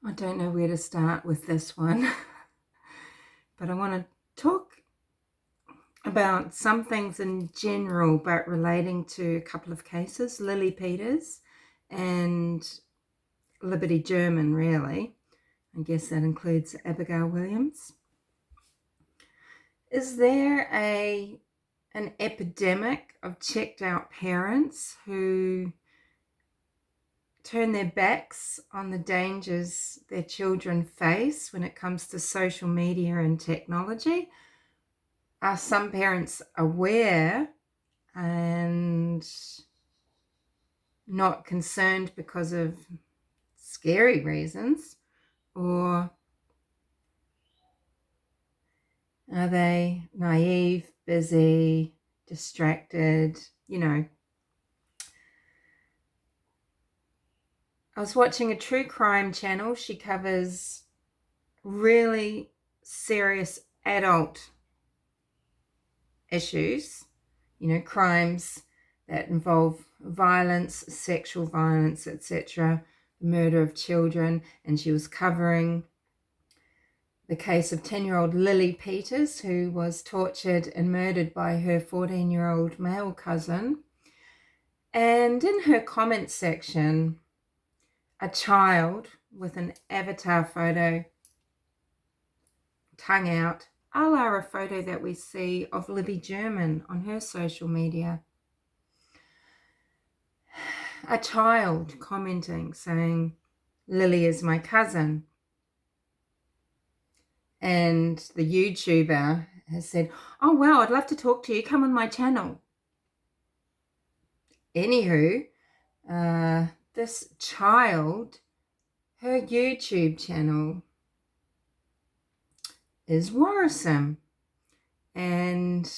I don't know where to start with this one, but I want to talk about some things in general, but relating to a couple of cases, Lily Peters and Liberty German, really. I guess that includes Abigail Williams. Is there an epidemic of checked out parents who turn their backs on the dangers their children face when it comes to social media and technology? Are some parents aware and not concerned because of scary reasons? Or are they naive, busy, distracted? I was watching a true crime channel. She covers really serious adult issues, crimes that involve violence, sexual violence, etc., murder of children, and she was covering the case of 10-year-old Lily Peters, who was tortured and murdered by her 14-year-old male cousin. And in her comment section, a child with an avatar photo, tongue out, a la a photo that we see of Libby German on her social media. A child commenting, saying, "Lily is my cousin." And the YouTuber has said, "Oh, wow, I'd love to talk to you. Come on my channel." Anywho, this child, her YouTube channel is worrisome. And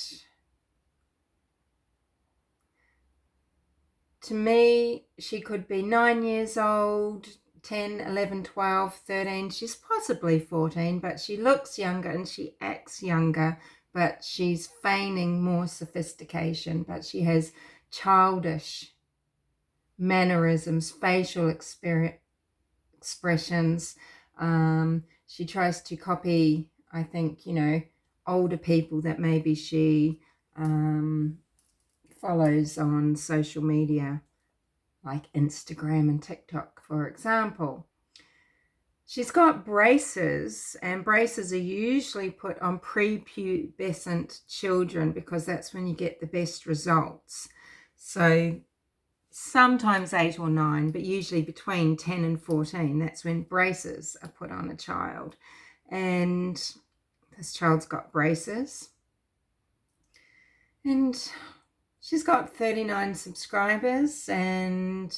to me, she could be 9 years old, 10, 11, 12, 13. She's possibly 14, but she looks younger and she acts younger, but she's feigning more sophistication. But she has childish mannerisms, facial expressions. She tries to copy, I think, older people that maybe she follows on social media, like Instagram and TikTok, for example. She's got braces, and braces are usually put on prepubescent children because that's when you get the best results. So sometimes 8 or 9, but usually between 10 and 14, that's when braces are put on a child. And this child's got braces. And she's got 39 subscribers, and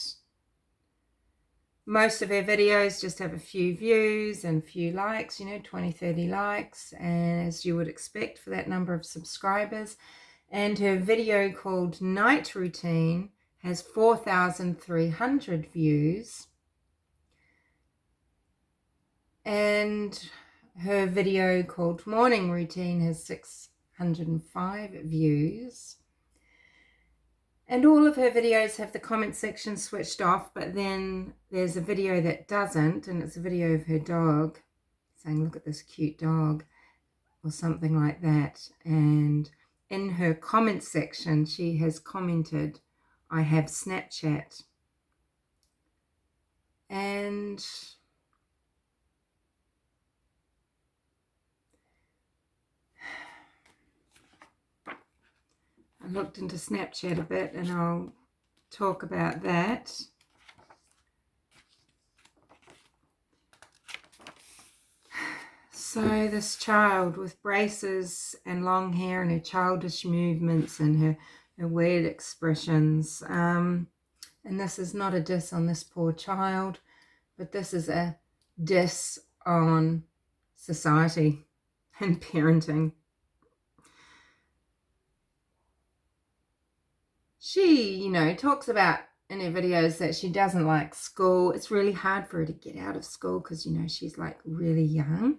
most of her videos just have a few views and a few likes, 20, 30 likes, as you would expect for that number of subscribers. And her video called Night Routine has 4,300 views. And her video called Morning Routine has 605 views. And all of her videos have the comment section switched off, but then there's a video that doesn't, and it's a video of her dog saying, "Look at this cute dog," or something like that. And in her comment section, she has commented, "I have Snapchat." And I looked into Snapchat a bit, and I'll talk about that. So this child with braces and long hair and her childish movements and her weird expressions, and this is not a diss on this poor child, but this is a diss on society and parenting. She, talks about in her videos that she doesn't like school. It's really hard for her to get out of school because, she's like really young.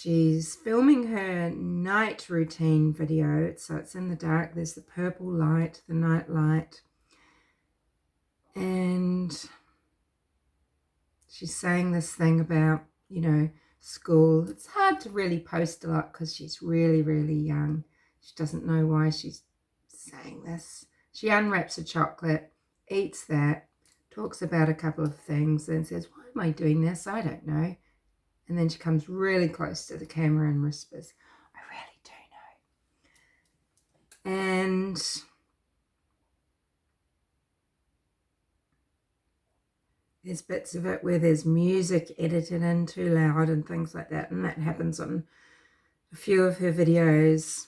she's filming her night routine video. So it's in the dark. There's the purple light, the night light. And she's saying this thing about, you know, school. It's hard to really post a lot because she's really, really young. She doesn't know why she's saying this. She unwraps a chocolate, eats that, talks about a couple of things, and says, why am I doing this? I don't know. And then she comes really close to the camera and whispers, I really do know. And there's bits of it where there's music edited in too loud and things like that. And that happens on a few of her videos.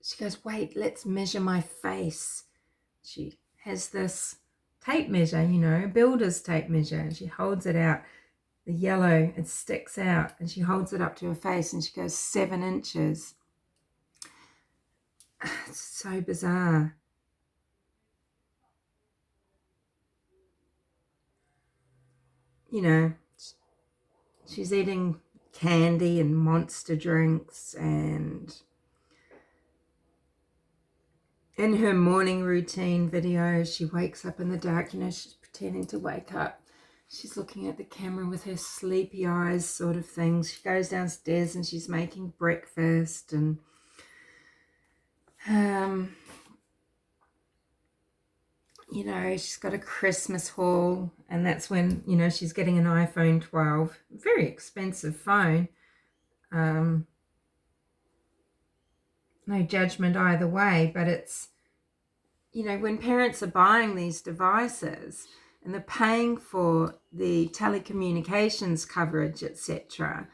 She goes, wait, let's measure my face. She has this tape measure, you know, a builder's tape measure, and she holds it out. The yellow, it sticks out, and she holds it up to her face, and she goes 7 inches. It's so bizarre. You know, she's eating candy and monster drinks, and in her morning routine video, she wakes up in the dark, you know, she's pretending to wake up. She's looking at the camera with her sleepy eyes sort of thing. She goes downstairs and she's making breakfast, and you know, she's got a Christmas haul, and that's when, you know, she's getting an iPhone 12, very expensive phone. No judgment either way, but it's, you know, when parents are buying these devices and they're paying for the telecommunications coverage, etc.,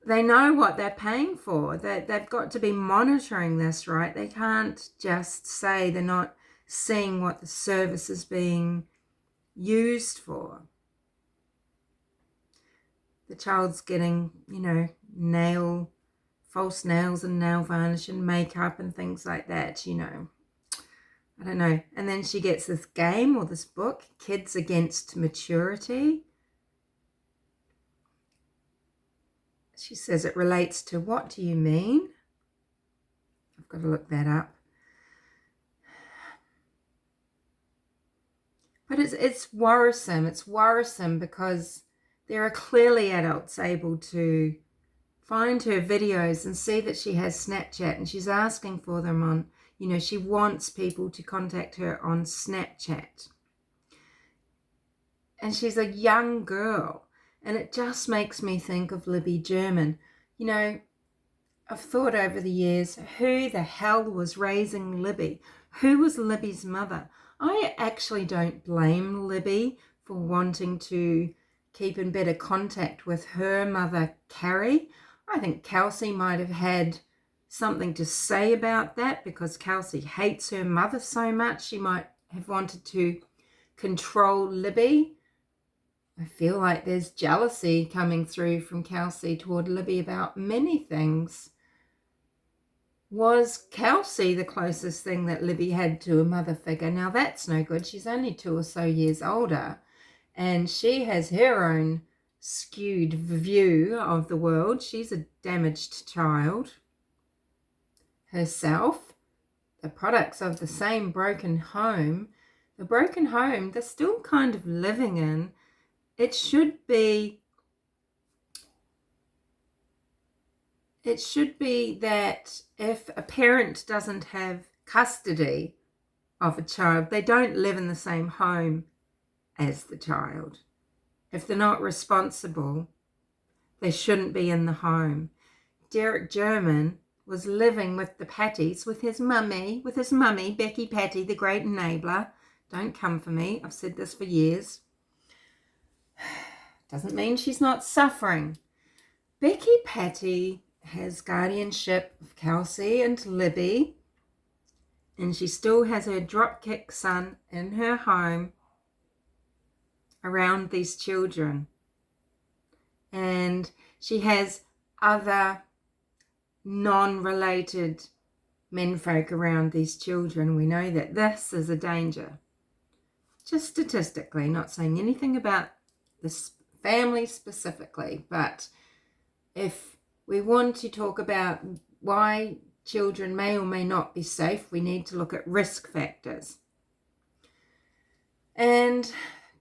they know what they're paying for. They've got to be monitoring this, right? They can't just say they're not seeing what the service is being used for. The child's getting, you know, false nails and nail varnish and makeup and things like that, you know. I don't know. And then she gets this game or this book, Kids Against Maturity. She says it relates to what do you mean? I've got to look that up. But it's worrisome. It's worrisome because there are clearly adults able to find her videos and see that she has Snapchat, and she's asking for them on, you know, she wants people to contact her on Snapchat. And she's a young girl. And it just makes me think of Libby German. You know, I've thought over the years, who the hell was raising Libby? Who was Libby's mother? I actually don't blame Libby for wanting to keep in better contact with her mother, Carrie. I think Kelsey might have had something to say about that because Kelsey hates her mother so much. She might have wanted to control Libby. I feel like there's jealousy coming through from Kelsey toward Libby about many things. Was Kelsey the closest thing that Libby had to a mother figure? Now that's no good. She's only 2 or so years older, and she has her own skewed view of the world. She's a damaged child herself. The products of the same broken home. The broken home they're still kind of living in. It should be that if a parent doesn't have custody of a child, they don't live in the same home as the child. If they're not responsible, they shouldn't be in the home. Derek German was living with the Patties, with his mummy, Becky Patty, the great enabler. Don't come for me. I've said this for years. Doesn't mean she's not suffering. Becky Patty has guardianship of Kelsey and Libby, and she still has her dropkick son in her home around these children. And she has other non-related menfolk around these children. We know that this is a danger. Just statistically, not saying anything about this family specifically. But if we want to talk about why children may or may not be safe, we need to look at risk factors. And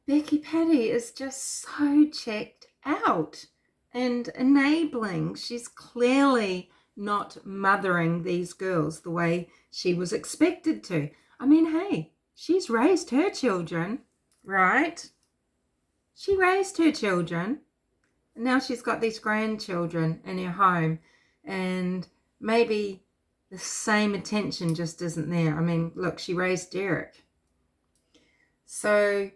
Becky Patty is just so checked out and enabling. She's clearly not mothering these girls the way she was expected to. I mean, hey, she's raised her children, right? She raised her children. And now she's got these grandchildren in her home, and maybe the same attention just isn't there. I mean, look, she raised Derek. So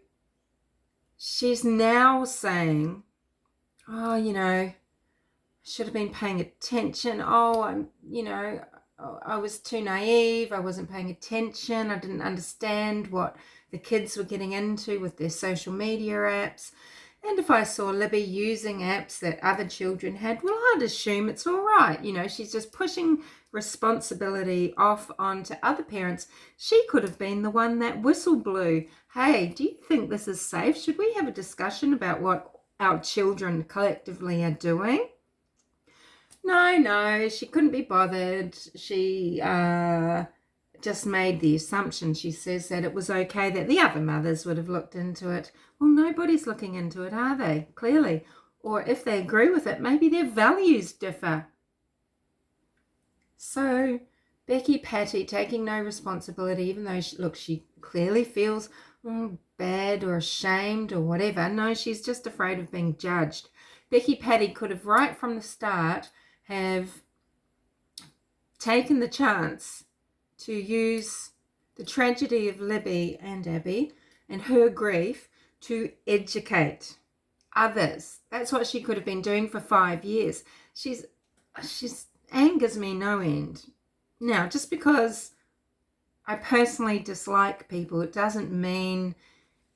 she's now saying, oh, I should have been paying attention. Oh, I was too naive. I wasn't paying attention. I didn't understand what the kids were getting into with their social media apps. And if I saw Libby using apps that other children had, well, I'd assume it's all right. She's just pushing responsibility off onto other parents. She could have been the one that whistle blew. Hey, do you think this is safe? Should we have a discussion about what our children collectively are doing? No, she couldn't be bothered. She just made the assumption. She says that it was okay that the other mothers would have looked into it. Well, nobody's looking into it, are they? Clearly. Or if they agree with it, maybe their values differ. So Becky Patty taking no responsibility, even though, she clearly feels bad or ashamed or whatever. No, she's just afraid of being judged. Becky Patty could have, right from the start, have taken the chance to use the tragedy of Libby and Abby and her grief to educate others. That's what she could have been doing for 5 years. She's angers me no end. Now, just because I personally dislike people, it doesn't mean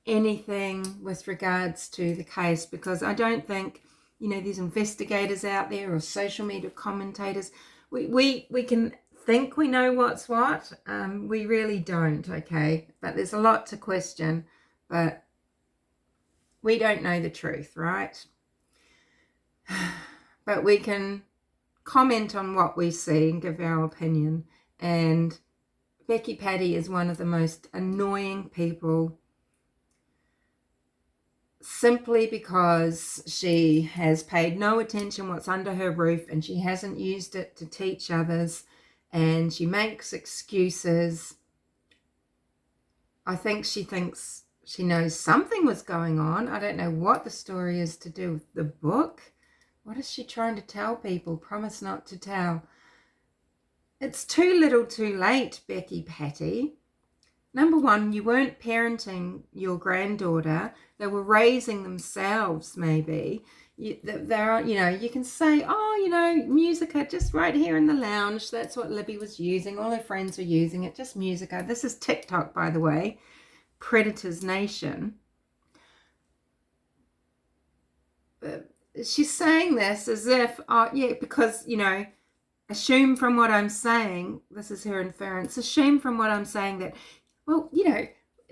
anything with regards to the case, because I don't think, these investigators out there or social media commentators, we can think we know what's what. We really don't, okay? But there's a lot to question, but we don't know the truth, right? But we can comment on what we see and give our opinion. And Becky Patty is one of the most annoying people, simply because she has paid no attention what's under her roof, and she hasn't used it to teach others, and she makes excuses. I think she thinks she knows something was going on. I don't know what the story is to do with the book. What is she trying to tell people? Promise not to tell. It's too little too late, Becky Patty. Number one, you weren't parenting your granddaughter. They were raising themselves, maybe. You can say, Musica, just right here in the lounge. That's what Libby was using. All her friends were using it, just Musica. This is TikTok, by the way. Predators Nation. She's saying this as if, because, assume from what I'm saying, this is her inference, assume from what I'm saying that,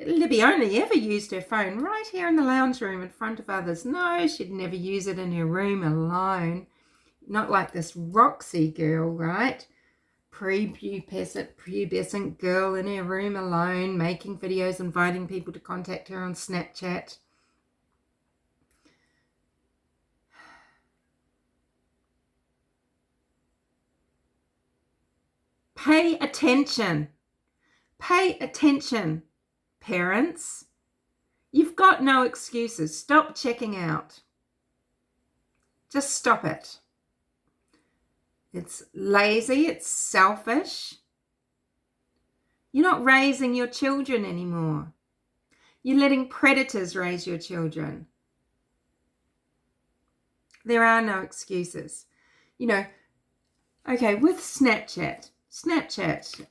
Libby only ever used her phone right here in the lounge room in front of others. No, she'd never use it in her room alone. Not like this Roxy girl, right? Prepubescent girl in her room alone, making videos, inviting people to contact her on Snapchat. Pay attention. Pay attention, parents. You've got no excuses. Stop checking out. Just stop it. It's lazy. It's selfish. You're not raising your children anymore. You're letting predators raise your children. There are no excuses. Okay, with Snapchat,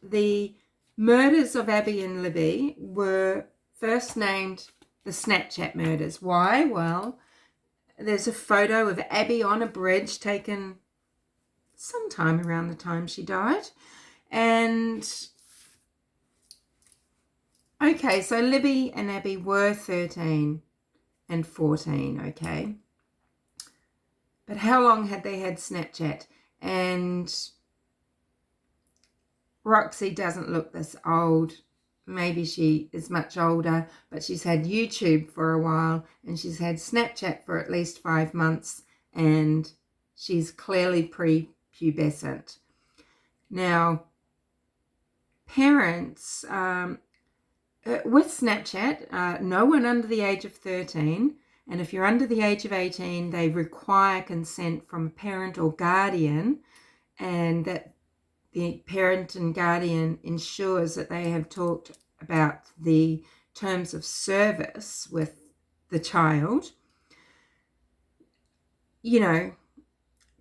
the murders of Abby and Libby were first named the Snapchat murders. Why? Well, there's a photo of Abby on a bridge taken sometime around the time she died. And, okay, so Libby and Abby were 13 and 14, okay? But how long had they had Snapchat? And Roxy doesn't look this old. Maybe she is much older, but she's had YouTube for a while, and she's had Snapchat for at least 5 months, and she's clearly prepubescent. Now, parents, with Snapchat, no one under the age of 13, and if you're under the age of 18, they require consent from a parent or guardian, and that the parent and guardian ensures that they have talked about the terms of service with the child. You know,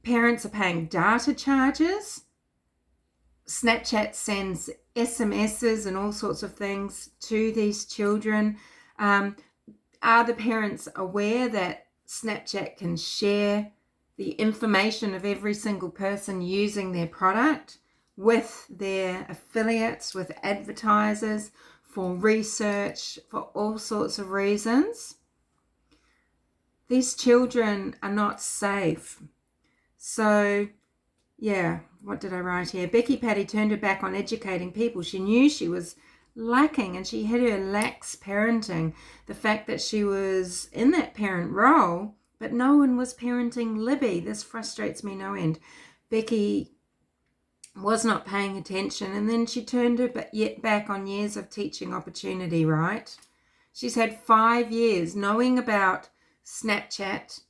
parents are paying data charges. Snapchat sends SMSs and all sorts of things to these children. Are the parents aware that Snapchat can share the information of every single person using their product with their affiliates, with advertisers, for research, for all sorts of reasons? These children are not safe. So, yeah, what did I write here? Becky Patty turned her back on educating people. She knew she was lacking, and she had her lax parenting. The fact that she was in that parent role, but no one was parenting Libby. This frustrates me no end. Becky was not paying attention, and then she turned her back on years of teaching opportunity, right? She's had 5 years knowing about Snapchat,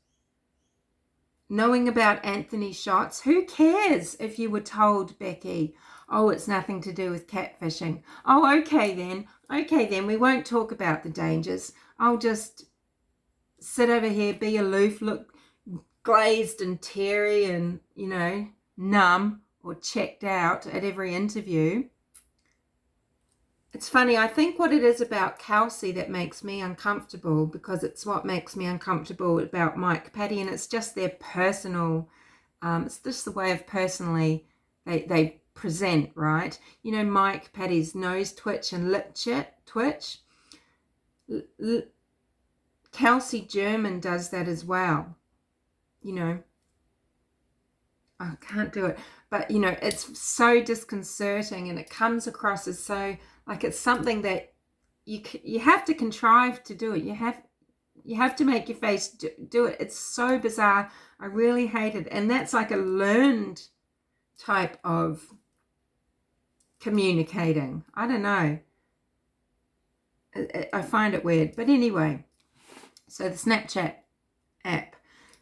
knowing about Anthony shots. Who cares if you were told, Becky, oh, it's nothing to do with catfishing? Oh, okay then, we won't talk about the dangers. I'll just sit over here, be aloof, look glazed and teary and, you know, numb or checked out at every interview. It's funny, I think what it is about Kelsey that makes me uncomfortable, because it's what makes me uncomfortable about Mike Patty, and it's just their personal, it's just the way of personally they present, right? You know, Mike Patty's nose twitch and lip twitch. Kelsey German does that as well. You know, I can't do it, but you know, it's so disconcerting, and it comes across as so like it's something that you have to contrive to do it. You have to make your face do it. It's so bizarre. I really hate it, and that's like a learned type of communicating. I don't know. I find it weird, but anyway. So the Snapchat app.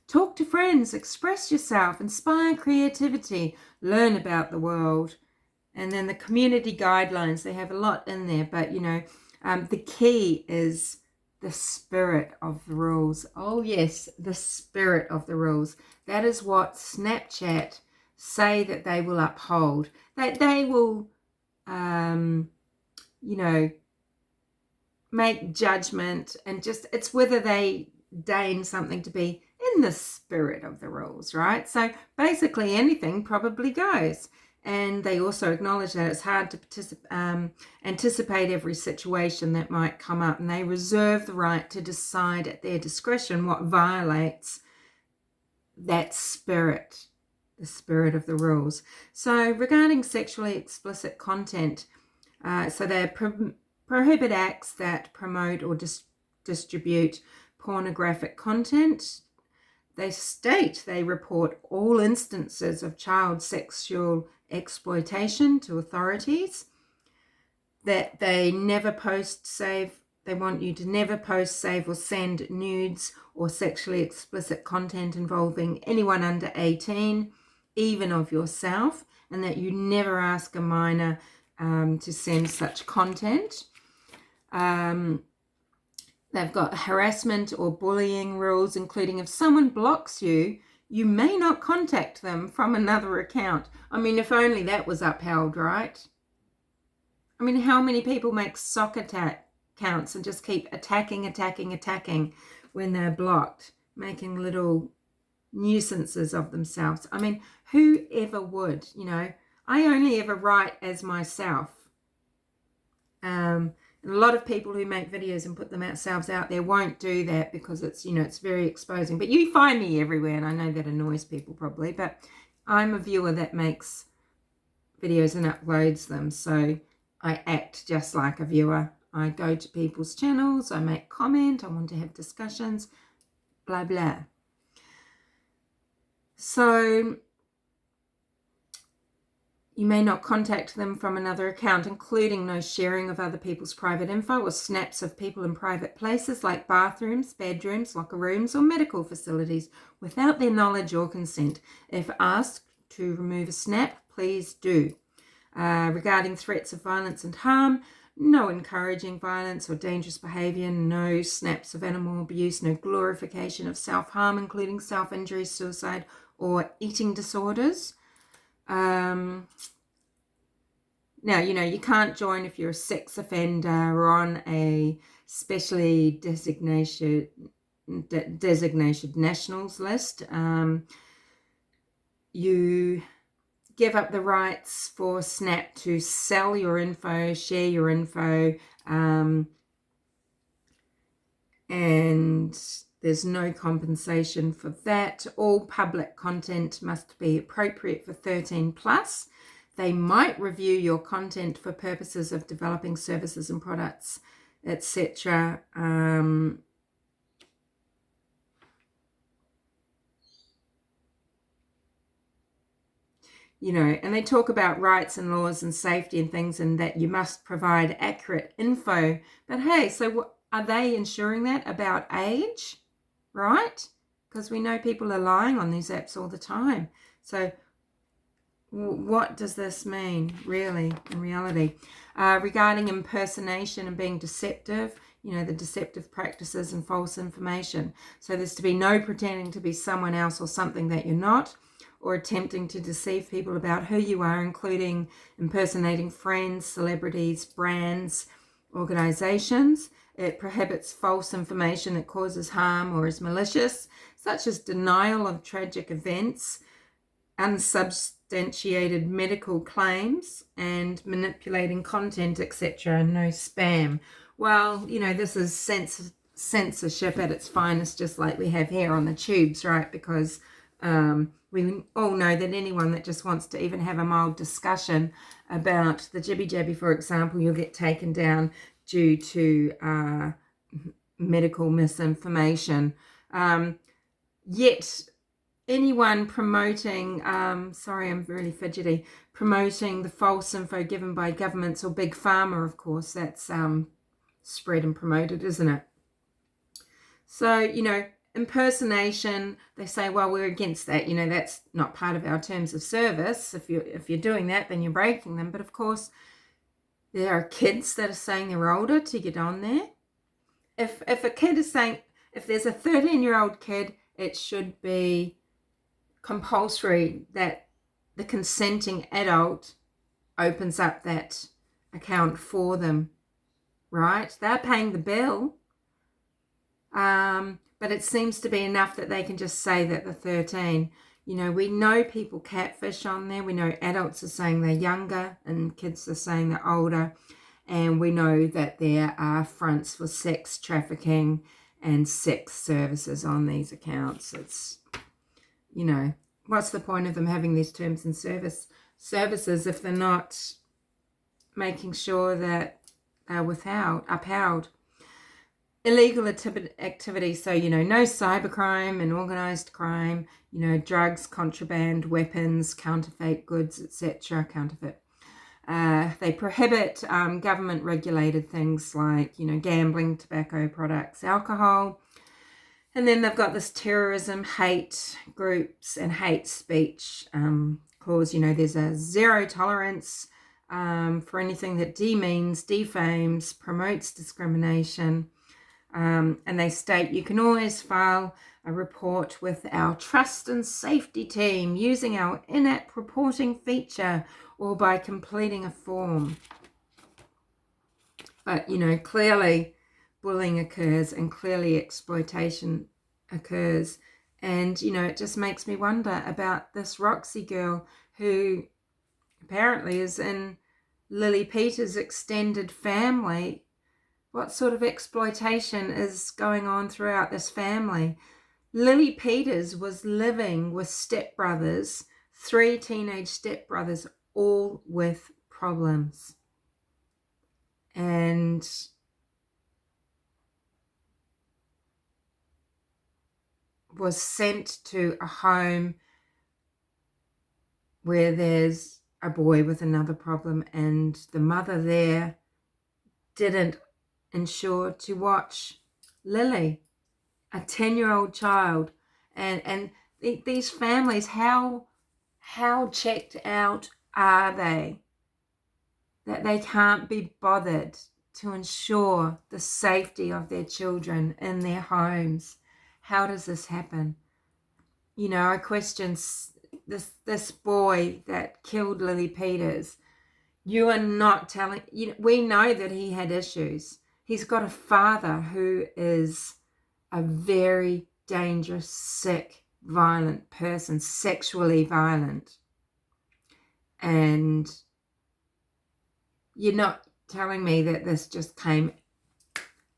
Talk to friends, express yourself, inspire creativity, learn about the world. And then the community guidelines, they have a lot in there, but you know, the key is the spirit of the rules. Oh yes, the spirit of the rules. That is what Snapchat say that they will uphold. That they will, you know, make judgment, and just, it's whether they deign something to be in the spirit of the rules, right? So basically anything probably goes. And they also acknowledge that it's hard to anticipate every situation that might come up, and they reserve the right to decide at their discretion what violates that spirit, the spirit of the rules. So regarding sexually explicit content, so they prohibit acts that promote or distribute pornographic content. They state they report all instances of child sexual exploitation to authorities, that they never post, save, they want you to never post, save, or send nudes or sexually explicit content involving anyone under 18, even of yourself, and that you never ask a minor to send such content. They've got harassment or bullying rules, including if someone blocks you, you may not contact them from another account. I mean, if only that was upheld, right? I mean, how many people make sock accounts and just keep attacking when they're blocked, making little nuisances of themselves? I mean, who ever would, you know? I only ever write as myself. And a lot of people who make videos and put themselves out there won't do that because it's, it's very exposing. But you find me everywhere, and I know that annoys people probably, but I'm a viewer that makes videos and uploads them. So I act just like a viewer. I go to people's channels, I make comment, I want to have discussions, blah, blah. So you may not contact them from another account, including no sharing of other people's private info or snaps of people in private places like bathrooms, bedrooms, locker rooms, or medical facilities without their knowledge or consent. If asked to remove a snap, please do. Regarding threats of violence and harm, no encouraging violence or dangerous behaviour, no snaps of animal abuse, no glorification of self-harm, including self-injury, suicide, or eating disorders. Now, you can't join if you're a sex offender or on a specially designated nationals list. You give up the rights for Snap to sell your info, share your info, and there's no compensation for that. All public content must be appropriate for 13 plus. They might review your content for purposes of developing services and products, etc. And they talk about rights and laws and safety and things, and that you must provide accurate info. But hey, so are they ensuring that about age, right? Because we know people are lying on these apps all the time. So what does this mean, really, in reality? Regarding impersonation and being deceptive, the deceptive practices and false information. So there's to be no pretending to be someone else or something that you're not, or attempting to deceive people about who you are, including impersonating friends, celebrities, brands, organizations. It prohibits false information that causes harm or is malicious, such as denial of tragic events, unsubstantiated medical claims, and manipulating content, etc. And no spam. Well, this is censorship at its finest, just like we have here on the tubes, right? Because we all know that anyone that just wants to even have a mild discussion about the jibby jabby, for example, you'll get taken down due to medical misinformation. Yet anyone promoting, sorry, I'm really fidgety, promoting the false info given by governments or big pharma, of course, that's spread and promoted, isn't it? So, impersonation, they say, well, we're against that. That's not part of our terms of service. If you're doing that, then you're breaking them. But of course, there are kids that are saying they're older to get on there. If a kid is saying, if there's a 13-year-old kid, it should be compulsory that the consenting adult opens up that account for them, right? They're paying the bill. But it seems to be enough that they can just say that they're 13. We know people catfish on there. We know adults are saying they're younger and kids are saying they're older. And we know that there are fronts for sex trafficking and sex services on these accounts. It's, what's the point of them having these terms and services if they're not making sure that they're upheld? Illegal activity, so, no cybercrime and organised crime, drugs, contraband, weapons, counterfeit goods, etc., counterfeit. They prohibit government-regulated things like, gambling, tobacco products, alcohol. And then they've got this terrorism, hate groups and hate speech clause. There's a zero tolerance for anything that demeans, defames, promotes discrimination. And they state you can always file a report with our trust and safety team using our in-app reporting feature or by completing a form. But, clearly bullying occurs and clearly exploitation occurs. And, it just makes me wonder about this Roxy girl who apparently is in Lily Peter's extended family. What sort of exploitation is going on throughout this family? Lily Peters was living with stepbrothers, 3 teenage stepbrothers, all with problems. And was sent to a home where there's a boy with another problem, and the mother there didn't ensure to watch Lily, a 10-year-old child. And these families, how checked out are they that they can't be bothered to ensure the safety of their children in their homes? How does this happen? You know, I question this boy that killed Lily Peters. You are not telling, you know, we know that he had issues. He's got a father who is a very dangerous, sick, violent person, sexually violent. And you're not telling me that this just came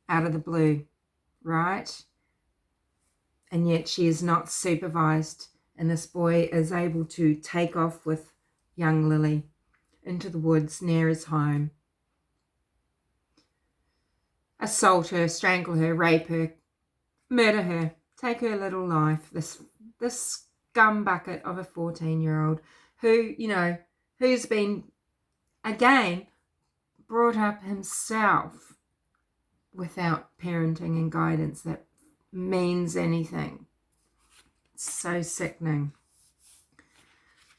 out of the blue, right? And yet she is not supervised, and this boy is able to take off with young Lily into the woods near his home, assault her, strangle her, rape her, murder her, take her little life. This scum bucket of a 14-year-old who, you know, who's been, again, brought up himself without parenting and guidance that means anything. It's so sickening.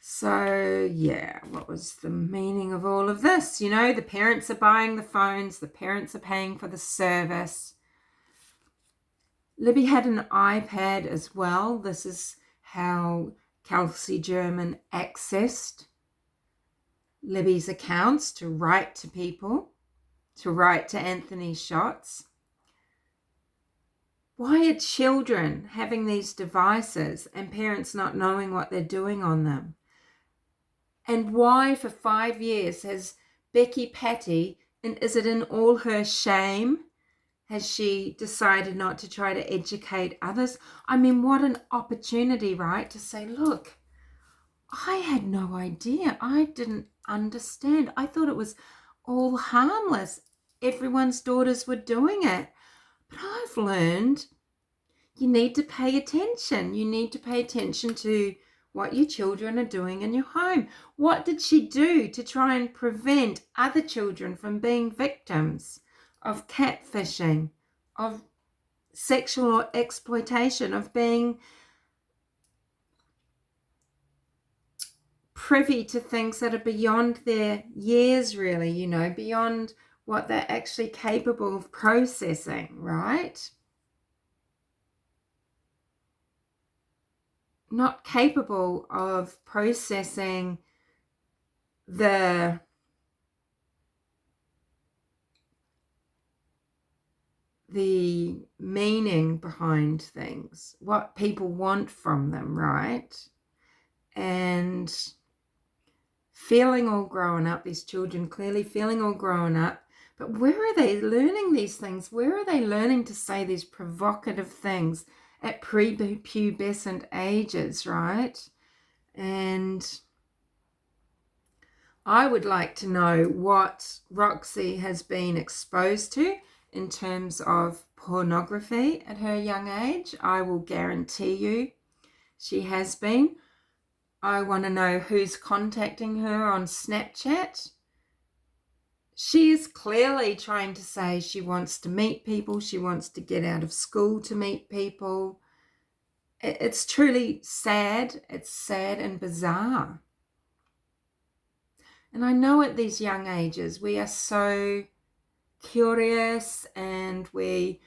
So, yeah, what was the meaning of all of this? You know, the parents are buying the phones, the parents are paying for the service. Libby had an iPad as well. This is how Kelsey German accessed Libby's accounts to write to people, to write to Anthony Shots. Why are children having these devices and parents not knowing what they're doing on them? And why for 5 years has Becky Patty, and is it in all her shame, has she decided not to try to educate others? I mean, what an opportunity, right? To say, look, I had no idea. I didn't understand. I thought it was all harmless. Everyone's daughters were doing it. But I've learned you need to pay attention. You need to pay attention to what your children are doing in your home. What did she do to try and prevent other children from being victims of catfishing, of sexual exploitation, of being privy to things that are beyond their years, really, you know, beyond what they're actually capable of processing, right? Not capable of processing the meaning behind things, what people want from them, right? And feeling all grown up, these children clearly feeling all grown up, but where are they learning these things? Where are they learning to say these provocative things at prepubescent ages, right? And I would like to know what Roxy has been exposed to in terms of pornography at her young age. I will guarantee you she has been. I want to know who's contacting her on Snapchat. She is clearly trying to say she wants to meet people. She wants to get out of school to meet people. It's truly sad. It's sad and bizarre. And I know at these young ages, we are so curious and we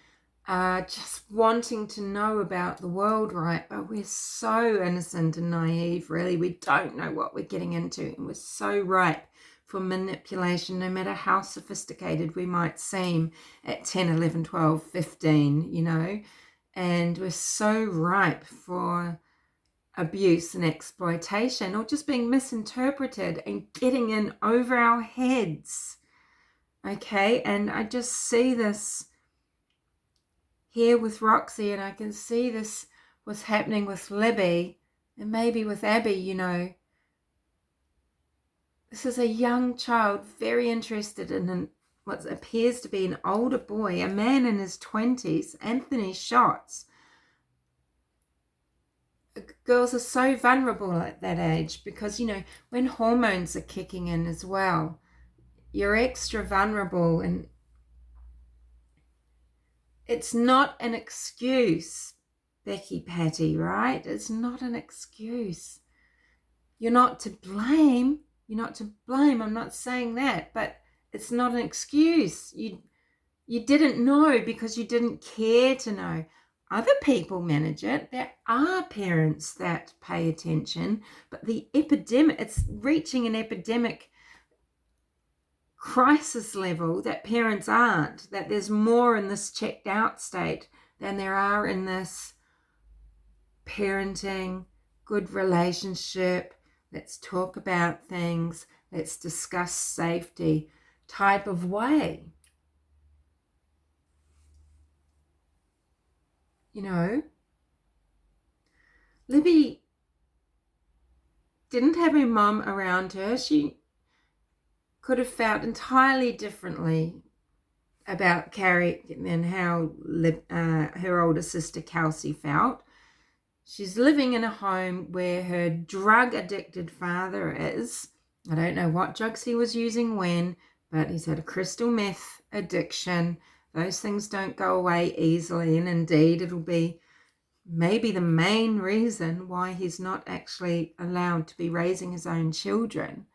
are just wanting to know about the world, right? But we're so innocent and naive, really. We don't know what we're getting into, and we're so ripe for manipulation, no matter how sophisticated we might seem at 10, 11, 12, 15, you know. And we're so ripe for abuse and exploitation, or just being misinterpreted and getting in over our heads. Okay, and I just see this here with Roxy, and I can see this what's happening with Libby and maybe with Abby, you know. This is a young child very interested in what appears to be an older boy, a man in his 20s, Anthony Shots. Girls are so vulnerable at that age because, you know, when hormones are kicking in as well, you're extra vulnerable, and it's not an excuse, Becky Patty, right? It's not an excuse. You're not to blame. You're not to blame. I'm not saying that, but it's not an excuse. You didn't know because you didn't care to know. Other people manage it. There are parents that pay attention, but the epidemic, it's reaching an epidemic crisis level that parents aren't, that there's more in this checked out state than there are in this parenting, good relationship, let's talk about things, let's discuss safety type of way. You know, Libby didn't have her mum around her. She could have felt entirely differently about Carrie than how her older sister Kelsey felt. She's living in a home where her drug-addicted father is. I don't know what drugs he was using when, but he's had a crystal meth addiction. Those things don't go away easily, and indeed it'll be maybe the main reason why he's not actually allowed to be raising his own children.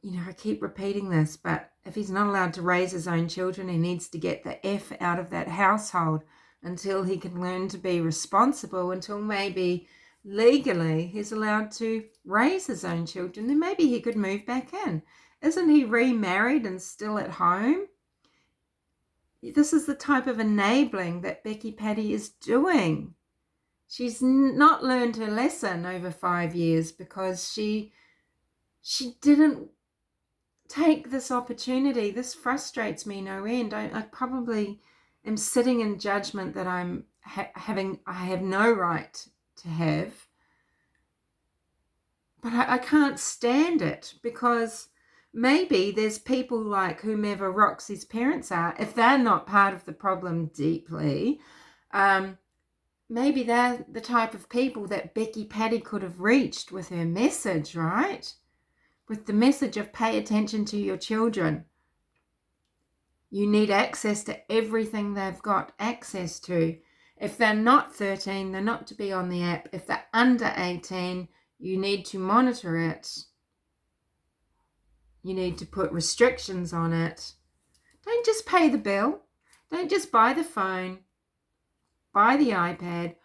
You know, I keep repeating this, but if he's not allowed to raise his own children, he needs to get the F out of that household until he can learn to be responsible, until maybe legally he's allowed to raise his own children. Then maybe he could move back in. Isn't he remarried and still at home? This is the type of enabling that Becky Patty is doing. She's not learned her lesson over 5 years because she didn't take this opportunity. This frustrates me no end. I probably am sitting in judgment that I have no right to have, but I can't stand it because maybe there's people like whomever Roxy's parents are, if they're not part of the problem deeply, maybe they're the type of people that Becky Patty could have reached with her message, right? With the message of pay attention to your children. You need access to everything they've got access to. If they're not 13, they're not to be on the app. If they're under 18, you need to monitor it. You need to put restrictions on it. Don't just pay the bill. Don't just buy the phone, buy the iPad,